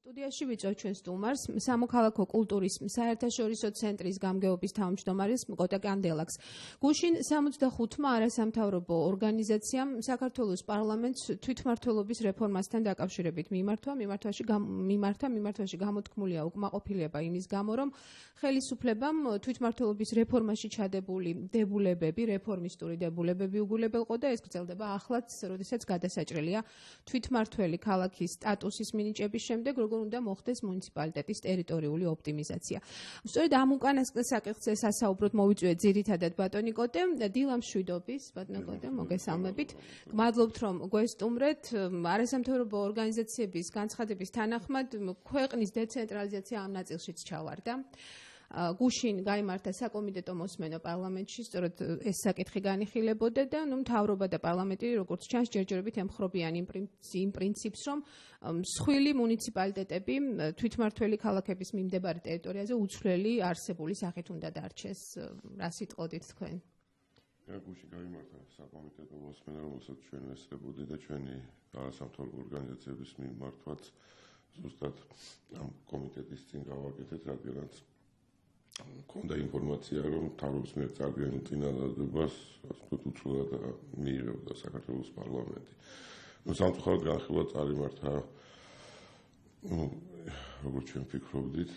სტუდიაში ვიწევ ჩვენ სტუმარს, სამოქალაქო კულტურის საერთაშორისო ცენტრის გამგეობის თავმჯდომარის კოტა კანდელაკს. გუშინ 65-მა არასამთავრობო ორგანიზაციამ საქართველოს პარლამენტს თვითმმართველობის რეფორმასთან დაკავშირებით მიმართვაში გამოთქმულია უკმაყოფილება იმის გამო, რომ ხელისუფლებამ თვითმმართველობის რეფორმაში ჩადებული დებულებები, რეფორმისტური დებულებები უგულებელყო და ეს გრძელდება ახლაც, როდესაც გადასაჭრელია თვითმმართველი ქალაქის სტატუსის მინიჭების შემდეგ, როგორ უნდა მოხდეს მუნიციპალიტეტის ტერიტორიული ოპტიმიზაცია. სწორედ ამ უკანასკნელ საკითხზე სასაუბროდ მოვიწვიეთ ძირითადად ბატონი კოტე, დილამშვიდობის, ბატონო კოტე, მოგესალმებით. გმადლობთ, რომ გვესტუმრეთ. არასამთავრობო ორგანიზაციების განცხადების თანახმად, ქვეყნის დეცენტრალიზაცია ამ ნაწილშიც ჩავარდა. გუშინ გაიმართა საკომიტეტო მოსმენა პარლამენტში, სწორედ ეს საკითხი განიხილებოდა და მთავრობა და პარლამენტი, როგორც ჩანს, ჯერჯერობით ემხრობიან იმ პრინციპს, რომ მსხვილი მუნიციპალიტეტები თვითმმართველი ქალაქების მიმდებარე ტერიტორიაზე უცვლელი არსებული სახით უნდა დარჩეს. რა სიტყოდით თქვენ? გუშინ გაიმართა საკომიტეტო მოსმენა, რომელსაც ჩვენ ვესწრებოდი და ჩვენი არასამთავრობო ორგანიზაციების მიმართვაც ზუსტად ამ კომიტეტის წინ გავაკეთეთ, რადგანაც მქონდა ინფორმაცია, რომ მთავრობის მიერ წარდგენილ წინადადებას უცვლელად მიიღებდა საქართველოს პარლამენტი. სამწუხაროდ განხილვა წარიმართა, როგორც ჩვენ ფიქრობდით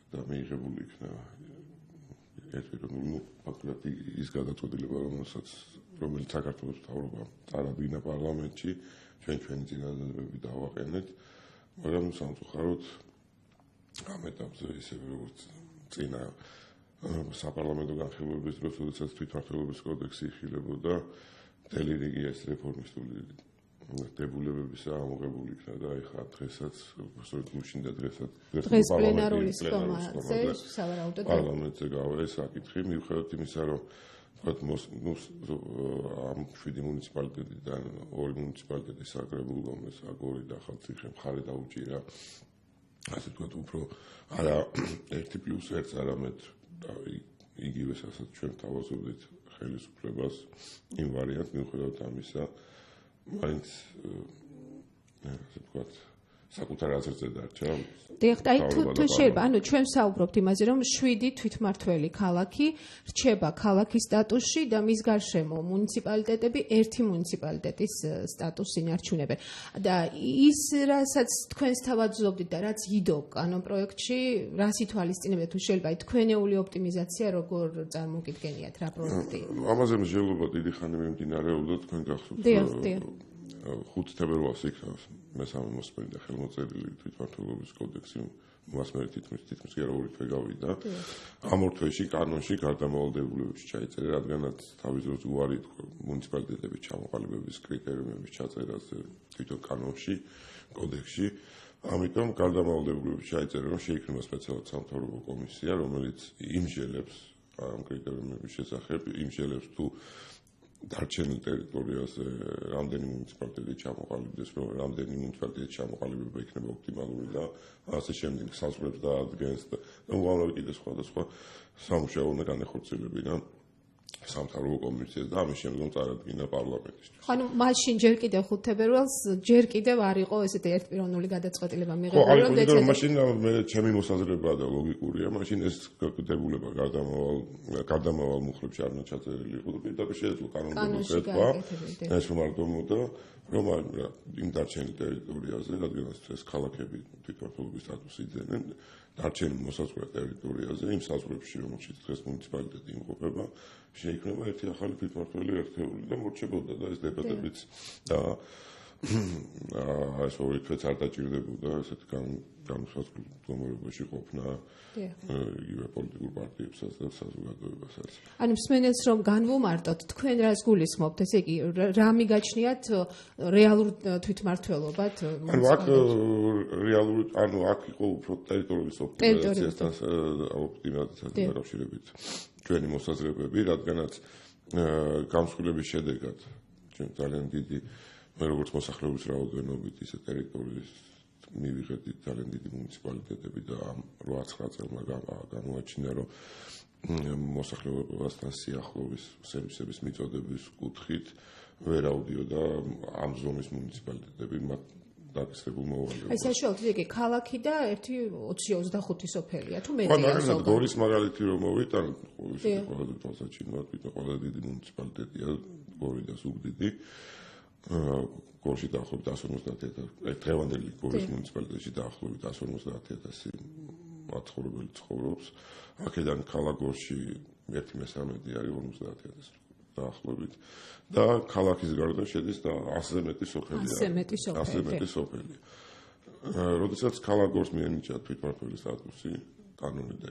და მიიღებული იქნა ფაქტობრივად ის გადაწყვეტილება, რომელიც საქართველოს მთავრობამ წარადგინა პარლამენტში, ჩვენი წინადადებები დავაყენეთ, მაგრამ სამწუხაროდ ამ ეტაპზე ისევე როგორც წინა საპარლამენტო განხილვების დროს, როდესაც თვითმმართველობის კოდექსი იხილებოდა, მთელი რიგი ეს რეფორმისტული დებულებებისა ამოღებული იქნა და ეხლა დღესაც, სწორედ გუშინ და დღესაც პარლამენტზე გავა ეს საკითხი, მიუხედავად იმისა, რომ ამ 7 მუნიციპალიტეტიდან 2 მუნიციპალიტეტის საკრებულოს აგორი და ახალციხე მხარე დაუჭირა, ასე ვთქვათ, უფრო არა 1+1, არამედ იგივე სასაც ჩვენ თავაზობდით ხელისუფლებას იმ ვარიანტს, მიუხედავად ამისა, მაინც ასე ვთქვათ, საკუთარ აზრზე დარჩა. აი თუ შეიძლება, ჩვენ ვსაუბრობთ იმაზე, რომ 7 თვითმმართველი ქალაქი რჩება ქალაქის სტატუსში და მის გარშემო მუნიციპალიტეტები 1 მუნიციპალიტეტის სტატუსს ინარჩუნებენ. და ის, რასაც თქვენს თავაზობდით და რაც იდო კანონპროექტში, რას ითვალისწინებთ, თუ შეიძლება თქვენეული ოპტიმიზაცია როგორ წარმოგიდგენიათ, რა პროექტი? ამაზე მსჯელობა დიდი ხანი მიმდინარეობდა, თქვენ გახსოვთ. 5 თებერვალს იქნა მესამე მოსმენი და ხელმოწერილი თვითმმართველობის კოდექსი, მასმერი თითქმის კი არა 2 თვე გავიდა. ამ 2 თვეში კანონში გარდამავალდებულებებში ჩაიწერა, რადგანაც თავის დროს უარი მუნიციპალიტეტების ჩამოყალიბების კრიტერიუმების ჩაწერაზე თვითონ კანონში, კოდექსში. ამიტომ გარდამავალდებულებებში ჩაიწერა, რომ შეიქმნება სპეციალურად სამთავრობო კომისია, რომელიც იმსჯელებს ამ კრიტერიუმების შესახებ, იმსჯელებს თუ დარჩენილ ტერიტორიაზე რამდენი მუნიციპალიტეტი ჩამოყალიბდეს, რომ რამდენი მუნიციპალიტეტის ჩამოყალიბება იქნება ოპტიმალური და ასე შემდეგ საზღვრებს დაადგენს და უამრავი კიდე სხვადასხვა სამუშაო უნდა განეხორციელებინა სამთავრობო კომისიას და ამის შემდგომ წარადგინა პარლამენტისთვის. მაშინ ჯერ კიდევ 5 თებერვალს ჯერ კიდევ არ იყო ესეთი ერთპიროვნული გადაწყვეტილება მიღებული, რომ მაშინ მე ჩემი მოსაზრება და ლოგიკურია, მაშინ ეს დებულება გარდამავალ მუხლებში არ უნდა ჩაწერილი იყო და პირდაპირ შეეძლო კანონმდებლობის ეთქვა, ეს რომ არ დომოდა, რომ იმ დარჩენილ ტერიტორიაზე, რადგანაც ეს ქალაქები თვითმმართველობის სტატუსს იძენენ, დარჩენილ მოსაზღვრე ტერიტორიაზე, იმ საზღვრებში, რომელშიც დღეს მუნიციპალიტეტი იმყოფება, შეიქმნება ერთი ახალი თვითმმართველი ერთეული და მორჩებოდა და ეს დებატებიც და ეს 2 თვეც არ დაჭირდებოდა ესეთ განსაზღვრულ მდგომარეობაში ყოფნა იგივე პოლიტიკურ პარტიებსაც და საზოგადოებასაც. მსმენელს რომ განვუმარტოთ, თქვენ რას გულისხმობთ, ესე იგი, რა მიგაჩნიათ რეალურ თვითმმართველობად? აქ იყო უფრო ტერიტორიის ოპტიმიზაციასთან დაკავშირებით ჩვენი მოსაზრებები, რადგანაც გამსხვილების შედეგად ჩვენ ძალიან დიდი როგორც მოსახლეობის რაოდენობით, ისე ტერიტორიის მივიღეთ ძალიან დიდი მუნიციპალიტეტები და ამ 8-9 წელმა გამოაჩინა, რომ მოსახლეობასთან სიახლოვის სერვისების მიწოდების კუთხით ვერ ავდიოდა ამ ზონის მუნიციპალიტეტები, მათ დაკისრებულ მოვალეობას. აი საშუალოდ იგი ქალაქი და 1-25 სოფელია თუ მეტია მაგალითად გორის მაგალითი რომ მოვიტან ყველაზე თვალსაჩინოა თვითონ ყველაზე დიდი მუნიციპალიტეტია გორი და ზუგდიდი გორში დაახლოებით 150,000 დღევანდელი გორის მუნიციპალიტეტში დაახლოებით 150,000 მაცხოვრებელი ცხოვრობს აქედან ქალაქ გორში 1/3 არის 50,000 დაახლოებით და ქალაქის გარდა შედის და 100-ზე მეტი სოფელია 100-ზე მეტი სოფელია როდესაც ქალაქ გორს მიენიჭა თვითმმართველი სტატუსი კანონი და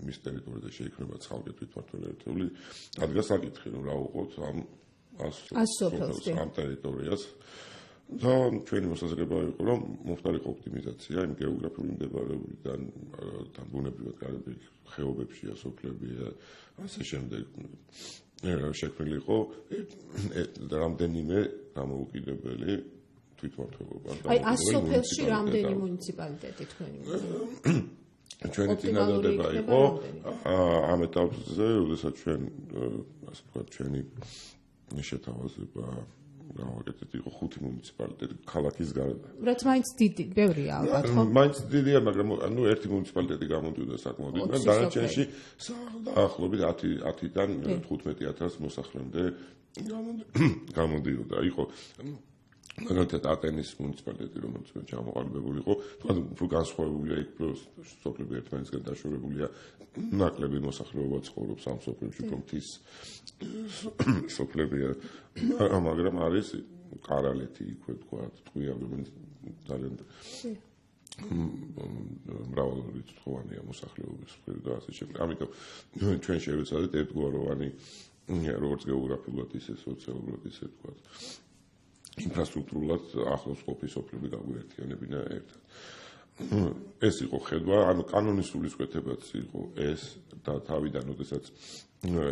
მის ტერიტორიაზე შეიქმნება ცალკე თვითმმართველი ერთეული ადგა საკითხი რომ რა უყოთ ამ 100 სოფელს ამ ტერიტორიას და ჩვენი მოსაზრება იყო რომ მოხდარიყო ოპტიმიზაცია იმ გეოგრაფიული მდებარეობიდან თან ბუნებრივად გარკვეულ ხეობებშია სოფლებია ასე შემდეგ შექმნილი იყო რამდენიმე დამოუკიდებელი თვითმმართველობა აი 100 სოფელში რამდენი მუნიციპალიტეტი თქვენი ჩვენი წინადადება იყო ამ ეტაპზე როდესაც ჩვენ ასე ვთქვათ ჩვენი შეთავაზება გავაკეთეთ იყო 5 მუნიციპალიტეტი ქალაქის გარდა. რაც მაინც დიდი, ბევრია ალბათ, ხო? მაინც დიდია, მაგრამ ერთი მუნიციპალიტეტი გამოდიოდა საკმაოდ დიდი და დანარჩენში დაახლოებით 10-დან 15,000 მოსახლემდე გამოდიოდა. იყო მაგალითად ატენის მუნიციპალიტეტი რომელიც ჩამოყალიბებული იყო, თუმცა უფრო განსხვავებულია იქ სოფლები ერთმანეთისგან დაშორებულია, ნაკლები მოსახლეობა ცხოვრობს ამ სოფლებში, უფრო მთის სოფლებია, მაგრამ არის კარალეთი იქვე თქვა, ტყვიავები ძალიან მრავალრიცხოვანია მოსახლეობის მხრიდან და ასე შემდეგ. ამიტომ ჩვენ შევეცადეთ ერთგვაროვანი როგორც გეოგრაფიულად ისე სოციალურად ისე თქვა ინფრასტრუქტურულად ახლოს ყოფილი სოფლები გაგვიერთიანებინა ერთად. ეს იყო ხედვა, ანუ კანონის სულისკვეთებაც იყო ეს და თავიდან, როდესაც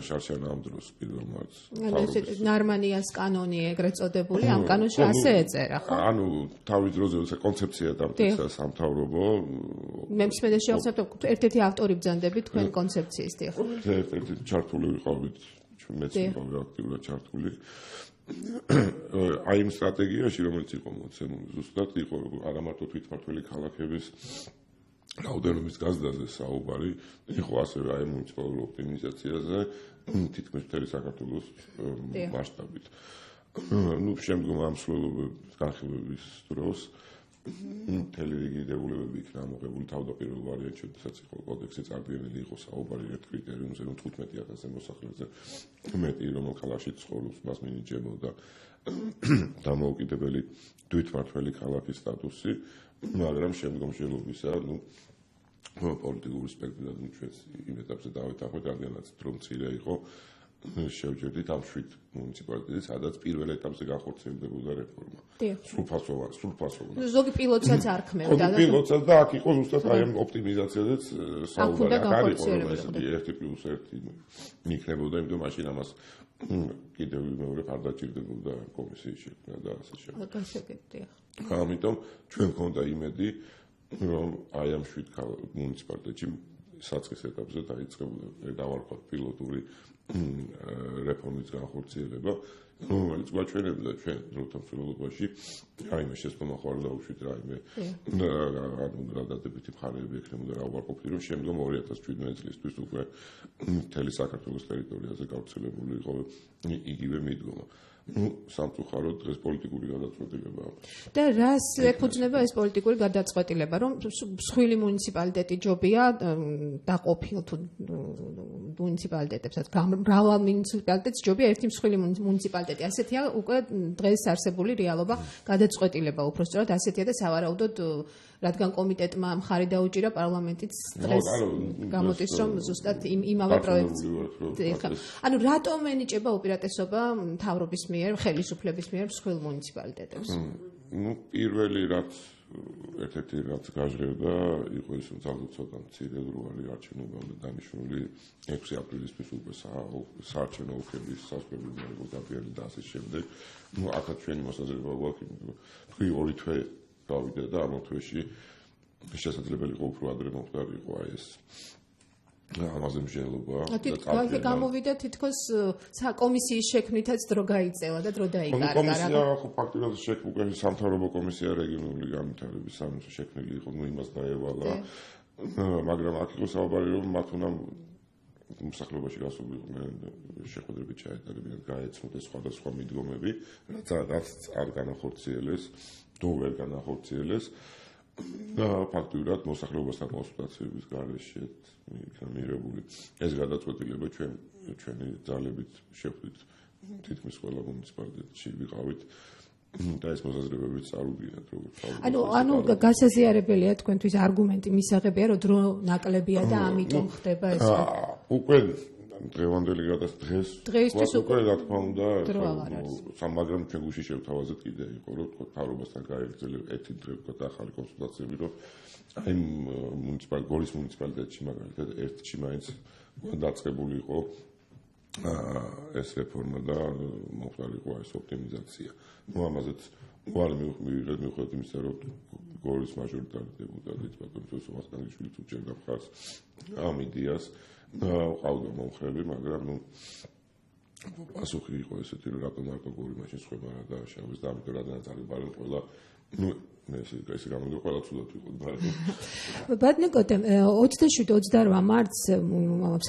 შარშანა ამ დროს პირველ მარტს ნარმანიას კანონი ეგრეთ წოდებული, ამ კანონში ასე ეწერა, ხო? ანუ თავის დროზე ეს კონცეფცია დამტკიცა სამთავრობო. მე მსმენელს შევსაბამოთ, ერთ-ერთი ავტორი ბრძანდები თქვენ კონცეფციის, დიახ. ერთ-ერთი ჩართული ვიყავით, მეც ვიყავი აქტიურად ჩართული. აი იმ სტრატეგიაში, რომელიც იყო მოცემული, ზუსტად იყო არა მარტო თვითმმართველი ქალაქების რაოდენობის გაზრდაზე საუბარი, იყო ასევე აი მუნიციპალური ოპტიმიზაციაზე თითქმის მთელი საქართველოს მასშტაბით. ნუ შემდგომ ამ სრულობების განხილვების დროს მთელი რიგი დებულებები იქნა ამოღებული თავდაპირველ ვარიანტში, როდესაც იყო კოდექსი წარდგენილი, იყო საუბარი ერთ კრიტერიუმზე, რომ 15,000 მოსახლეზე მეტი რომელ ქალაქში ცხოვრობს, მას მინიჭებოდა დამოუკიდებელი თვითმმართველი ქალაქის სტატუსი, მაგრამ შემდგომ შენობისა, პოლიტიკური სპექტრიდან ჩვენს იმ ეტაპზე დავეთანხმეთ, რადგანაც დრო მცირე იყო, შევჯერდით ამ 7 მუნიციპალიტეტს, სადაც პირველ ეტაპზე განხორციელდებოდა რეფორმა. სრულფასოვანი. ზოგი პილოტსაც არ ქმნიდა. პილოტსაც და აქ იყო ზუსტად აი ამ ოპტიმიზაციაზეც საუბარი. აქ იყო რომ ეს 1+1 იქნებოდა, იმიტომ მაშინ ამას კიდევ მეორე არ დაჭირდებოდა კომისიის შექმნა და ასე შემდეგ. ამიტომ ჩვენ გქონდა იმედი, რომ აი ამ 7 მუნიციპალიტეტში საწყის ეტაპზე დაიწყებოდა დავარქვათ პილოტური რეფორმის განხორციელება, რომელიც გვაჩვენებდა ჩვენ დროთა მსვლელობაში რაიმე შესწომა ხო არ დაუშვით რაიმე გადადებითი მხარეები ექნებოდა რა უარყოფითი, რომ შემდგომ 2017 წლისთვის უკვე მთელი საქართველოს ტერიტორიაზე გავრცელებული იყო იგივე მიდგომა. სამწუხაროდ დღეს პოლიტიკური გადაწყვეტილებაა. და რას ეფუძნება ეს პოლიტიკური გადაწყვეტილება, რომ მსხვილი მუნიციპალიტეტი ჯობია დაყოფილ თუ მუნიციპალიტეტებსაც, მრავალ მუნიციპალიტეტს ჯობია ერთი მსხვილი მუნიციპალიტეტი. ასეთია უკვე დღეს არსებული რეალობა, გადაწყვეტილება უпростоრად ასეთია და სავარაუდოდ რადგან კომიტეტმა მხარი დაუჭირა პარლამენტიც დღეს გამოდის რომ ზუსტად იმავე პროექტს. ანუ რატომ ენიჭება უპირატესობა მთავრობის მიერ, ხელისუფლების მიერ მსხვილ მუნიციპალიტეტებს? პირველი რაც ერთ-ერთი რაც გაჟღერდა იყო ის რომ ძალზე ცოტა მცირე დრო არის არჩევნებამდე დანიშნული 6 აპრილისთვის უკვე საარჩევნო ოლქების სასწრაფო მიიღო დაბიანი და ასე შემდეგ. აქაც ჩვენი მოსაზრება გვაქვს, თქვი 2 თვე გავიდა და ამ თვეში შესაძლებელი იყო უფრო ადრე მომხდარიყო აი ეს ამაზე მსჯელობა. თითქოს გამოვიდა თითქოს საკომისიის შექმნითაც დრო გაიწელა და დრო დაიკარგა. კომისია ხო ფაქტობრივად უკვე სამთავრობო კომისია რეგიონული განვითარების სამინისტრო შექმნილი იყო, იმას დაევალა. მაგრამ აქ იყო საუბარი რომ მათ უნდა მოსახლეობაში გასულიყვნენ შეხვედრებით ჩაეტარებინათ, გაეცნოდეს სხვადასხვა მიდგომები, რაც არ განახორციელეს, თუ ვერ განახორციელეს. ფაქტობრივად მოსახლეობასთან კონსულტაციების გარეშე იქნა მიღებული ეს გადაწყვეტილება ჩვენი ძალებით შევხვდით თითქმის ყველა მუნიციპალიტეტში ვიყავით და ეს მოსაზრებებიც წარუდგინეთ როგორც ანუ გასაზიარებელია თქვენთვის არგუმენტი მისაღებია რომ დრო ნაკლებია და ამიტომ ხდება ეს უკვე დღევანდელი დღესთვის უკვე რა თქმა უნდა მაგრამ ჩვენ გუშინ შევთავაზეთ კიდე იყო რომ თქო თავრობასთან გაეგრძელება ერთი დღე თქო ახალი კონსულტაციები რომ აი გორის მუნიციპალიტეტში მაგალითად ერთში მაინც დაწყებული იყო ეს რეფორმა და მოხდარიყო ეს ოპტიმიზაცია. ამაზეც მიუხედავად იმისა რომ გორის მაჟორიტარი დეპუტატი ბატონი სომასკანიშვილი უჭერდა მხარს ამ იდეას ყავდა მომხრები, მაგრამ პასუხი იყო ესეთი რომ რატომ არ გორი მაშინ სხვება რა დააშავეს და ამიტომ რადგანაც არის ბარემ ყველა ეს გამოდი ყველა ცუდად იყო მაგრამ ბატონიკოტე 27-28 მარტს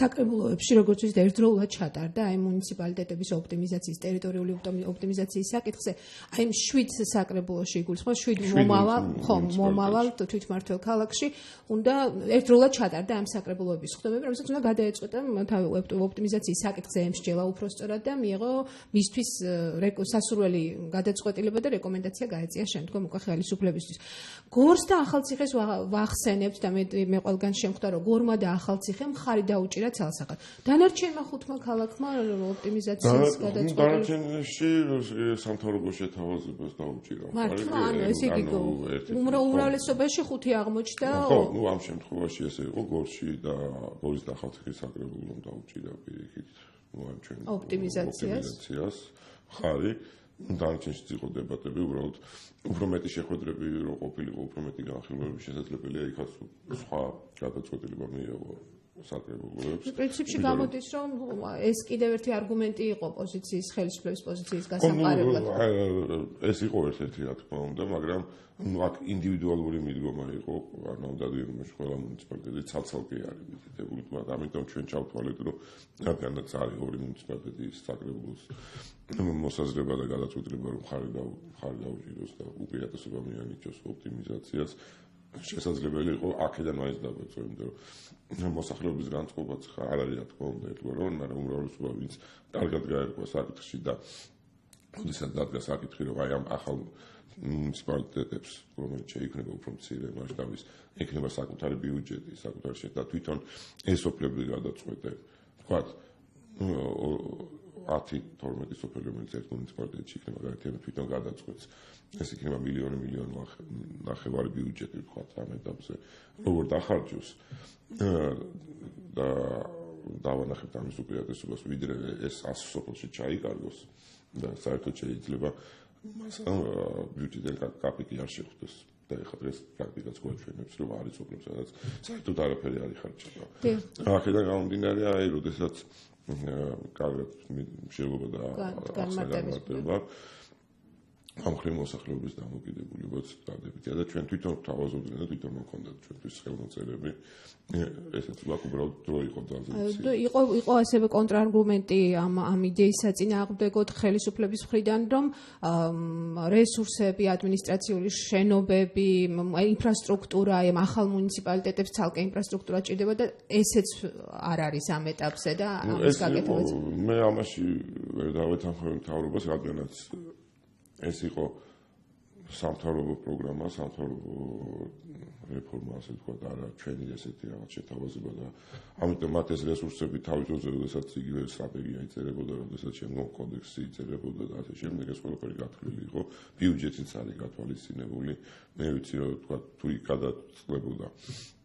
საკრებულოებში როგორც ვთქვით ერთდროულად ჩატარდა აი მუნიციპალიტეტების ოპტიმიზაციის ტერიტორიული ოპტიმიზაციის საკითხზე აი 7 საკრებულოში იგულისხმება 7 მომავალ თვითმმართველ ქალაქში უნდა ერთდროულად ჩატარდა ამ საკრებულოების ხდომები რომელსაც უნდა გადაეწყვეტა თავი ოპტიმიზაციის საკითხზე ემსჯელა უпростоრად და მიიღო მისთვის სასურველი გადაწყვეტილება და რეკომენდაცია გაეწია შემდგომ უკვე ხელისუფლებისთვის. გორს და ახალციხეს ვახსენებთ და მე ყველგან შემხვდა რომ გორმა და ახალციხემ ხარი დაუჭირა ცალსახად. დანარჩენმა 5 ქალაქმა ოპტიმიზაციის გადაწყვეტილება დანარჩენში სამთავრობო შეთავაზებას დაუჭირა. მართლა ანუ ესე იგი უმრავლესობაში 5 აღმოჩნდა. ხო, ამ შემთხვევაში ესე იყო გორში და გორის და ახალციხის საკრებულომ დაუჭირა პირიქით ამ ჩვენ ოპტიმიზაციას ხარი დანარჩენშიც იყო დებატები, უბრალოდ უფრო მეტი შეხვედრები რო ყოფილიყო, უფრო მეტი განხილვები შესაძლებელია იქაც სხვა გადაწყვეტილება მიიღო საკრებულოებს. პრინციპში გამოდის, რომ ეს კიდევ ერთი არგუმენტი იყო პოზიციის ხელისუფლების პოზიციის გასამყარებლად. ეს იყო ერთ-ერთი რა თქმა უნდა, მაგრამ აქ ინდივიდუალური მიდგომა იყო, ანუ დადიოდნენ ყველა მუნიციპალიტეტი ცალ-ცალკე არის მითითებული, ამიტომ ჩვენ ჩავთვალეთ, რომ რადგანაც არის ორი მუნიციპალიტეტის საკრებულოს მოსაზრება და გადაწყვეტილება რომ ხარი დაუჭიროს და უპირატესობა მიანიჭოს ოპტიმიზაციას შესაძლებელი იყო აქედან მაინც დაგვეწო, იმიტომ რომ მოსახლეობის განწყობაც არ არის რა თქმა უნდა ერთგვაროვანი, მაგრამ უმრავლესობა ვინც კარგად გაერკვა საკითხში და ოდესაც დადგა საკითხი რომ აი ამ ახალ მუნიციპალიტეტებს რომელიც შეიქმნება უფრო მცირე მასშტაბის ექნება საკუთარი ბიუჯეტი, საკუთარი და თვითონ ესოფლები გადაწყვეტენ. ვთქვათ 10-12 სოფელი რომელიც ერთ მუნიციპალიტეტში იქნება გაერთიანებული თვითონ გადაწყვეტს. ეს იქნება მილიონი ნახევარი ბიუჯეტი ვთქვათ ამ ეტაპზე. როგორ დახარჯოს და დავანახებთ ამის უპირატესობას ვიდრე ეს 100 სოფელში ჩაიკარგოს და საერთოდ შეიძლება ბიუჯეტიდან კაპიტი არ შეხვდეს. და ეხლა დღეს პრაქტიკაც გვაჩვენებს რომ არის სოფლებს სადაც საერთოდ არაფერი არ იხარჯება. აქედან გამომდინარე აი როდესაც კარგად შეიძლება და განმარტება ამ ხრივ მოსახლეობის დამოკიდებულებაც დადებითია და ჩვენ თვითონ თავაზობდნენ და თვითონ მქონდათ ჩვენთვის ხელმოწერები ესეც უბრალოდ დრო იყო ძალზე იყო ასევე კონტრარგუმენტი ამ იდეის საწინააღმდეგოდ ხელისუფლების მხრიდან რომ რესურსები ადმინისტრაციული შენობები ინფრასტრუქტურა ამ ახალ მუნიციპალიტეტებს ცალკე ინფრასტრუქტურა ჭირდება და ესეც არ არის ამ ეტაპზე და ამის გაკეთებაც მე ამაში ვერ დავეთანხმები მთავრობას რადგანაც ეს იყო სამთავრობო პროგრამა, სამთავრობო რეფორმა, ასე ვთქვათ, არა ჩვენი ესეთი რაღაც შეთავაზება და ამიტომ მათ ეს რესურსები თავის დროზე, როდესაც იგივე სტრატეგია იწერებოდა, როდესაც შემდგომ კოდექსი იწერებოდა და ასე შემდეგ ეს ყველაფერი გათვლილი იყო, ბიუჯეტიც არის გათვალისწინებული. მე ვიცი რომ ვთქვათ, თუ იქ გადაწყვეტებოდა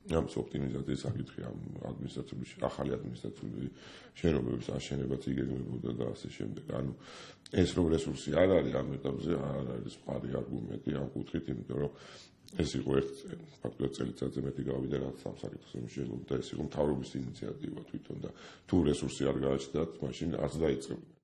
ამ ოპტიმიზაციის საკითხი ამ ადმინისტრაციული ახალი ადმინისტრაციული შენობების აშენებაც იგეგმებოდა და ასე შემდეგ. ანუ ეს რომ რესურსი არ არის ამ ეტაპზე არ არის მხარი არგუმენტი ამ კუთხით, იმიტომ რომ ეს იყო ერთ ფაქტობრივად წელიწადზე მეტი გავიდა რაც ამ საკითხზე მსჯელობდა ეს იყო მთავრობის ინიციატივა თვითონ და თუ რესურსი არ გააჩნდათ მაშინ არც დაიწყებდნენ